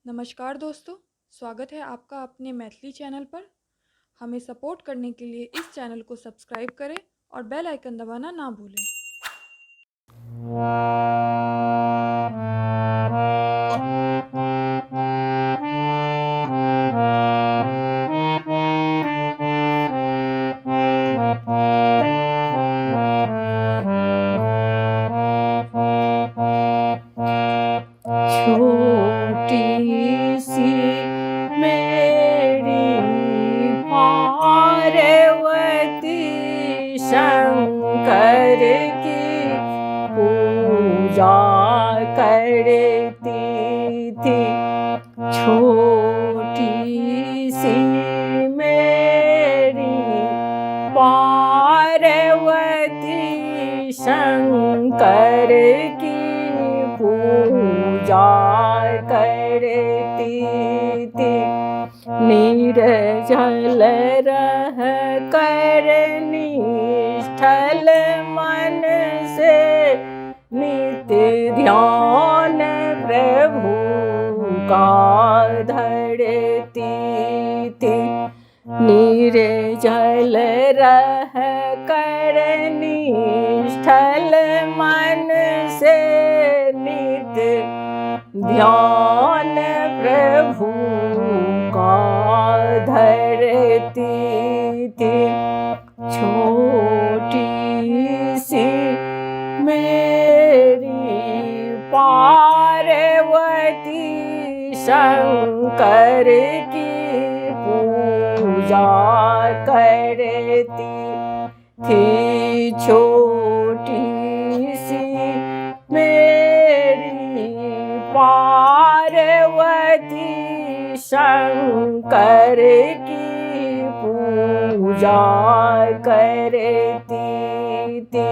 नमस्कार दोस्तों, स्वागत है आपका अपने मैथिली चैनल पर। हमें सपोर्ट करने के लिए इस चैनल को सब्सक्राइब करें और बेल आइकन दबाना ना भूलें। छोटी सी मेरी पार्वती शंकर की पूजा करती थी। छोटी सी मेरी पार्वती शंकर की पूजा करती थी। निर्जल रह कर निष्ठल मन से नित्य ध्यान प्रभु का धरती थी। निर्जल रह कर निष्ठल मन से नित्य ध्यान प्रभु का धरती थी। छोटी सी मेरी पार्वती शंकर की पूजा करती थी। छोटी सी मेरी पार्वती शंकर की पूजा करती थी।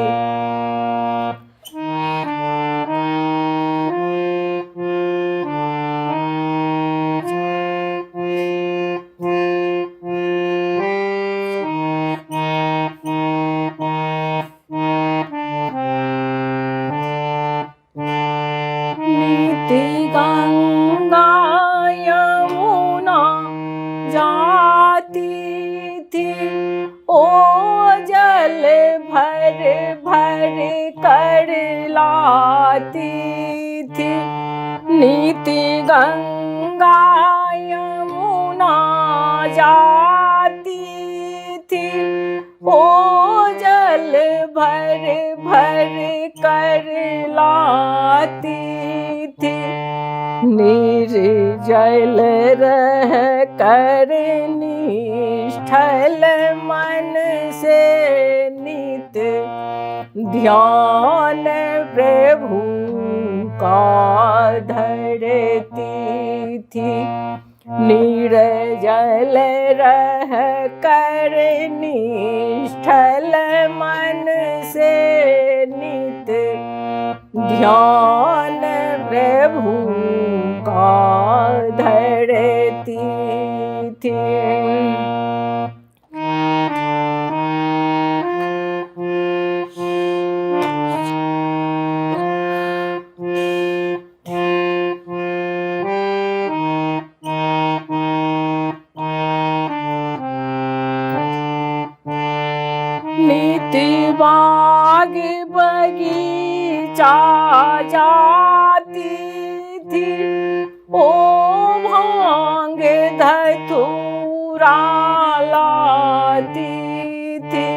गंगा यमुना जाती थी, ओ जल भर भर कर लाती थी। नीति गंगा यमुना जाती थी, ओ जल भर भर कर लाती थी। निर्जल रह कर निष्ठल मन से नित्य ध्यान प्रभु का धरती थी। निर्जल रह कर निष्ठल मन से नित्य ध्यान प्रभु का धरती थी। नीति बाग बगीचा जाती थी, ओ भांग धतूरा लाती थी।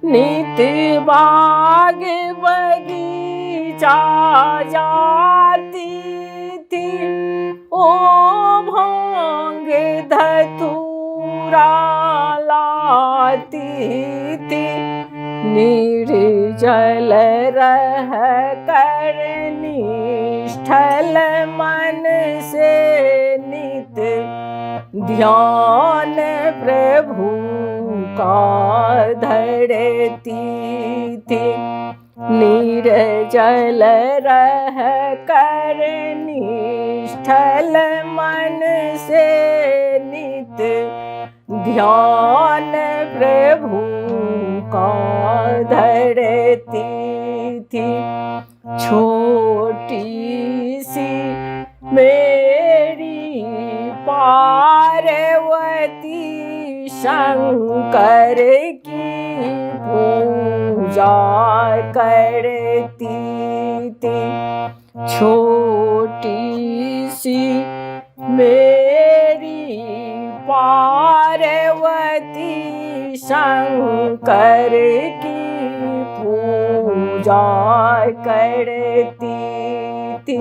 नीति बाग बगीचा जाती थी, ओ भांग धतूरा लाती थी। निर्जल रह कर निष्ठल मन से नित्य ध्यान प्रभु का धरती थी। निर्जल रह कर निष्ठल मन से नित्य ध्यान प्रभु का धरती थी। छोटी सी मेरी पार्वती शंकर की पूजा करती थी। छोटी सी मेरी पार्वती शंकर की पूजा करती थी।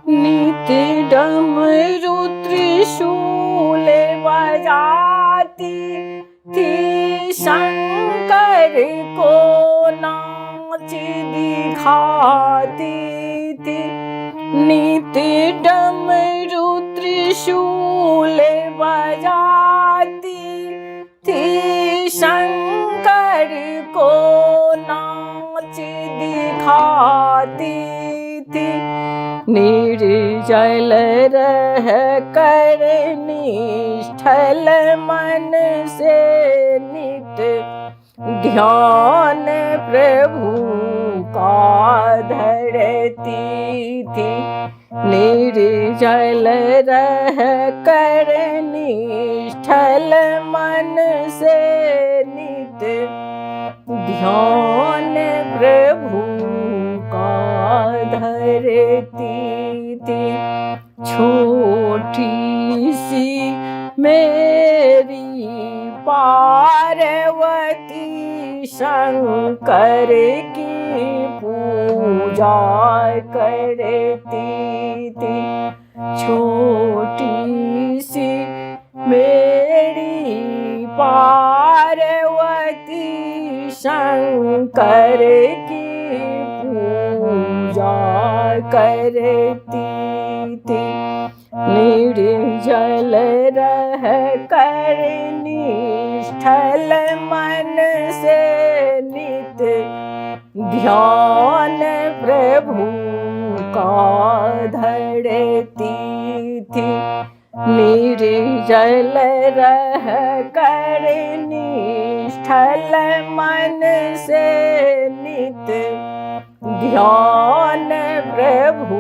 नित्य डमरू त्रिशूल बजाती थी, शंकर को नाच दिखाती थी। नित्य डमरू त्रिशूल बजाती थी, शंकर को नाच दिखाती थी। निर्जल रह कर निष्ठल मन से नित्य ध्यान प्रभु का धरती थी। निर्जल रह कर निष्ठल मन से नित्य ध्यान प्रभु का धरती थी। छोटी सी मेरी पार्वती शंकर की पूजा करती थी। छोटी सी मेरी पार्वती शंकर की पूजा करती थी। निर्जल रह कर निष्ठल मन से नित्य ध्यान प्रभु का धरती थी। निर्जल रह कर निष्ठल मन से नित्य ध्यान प्रभु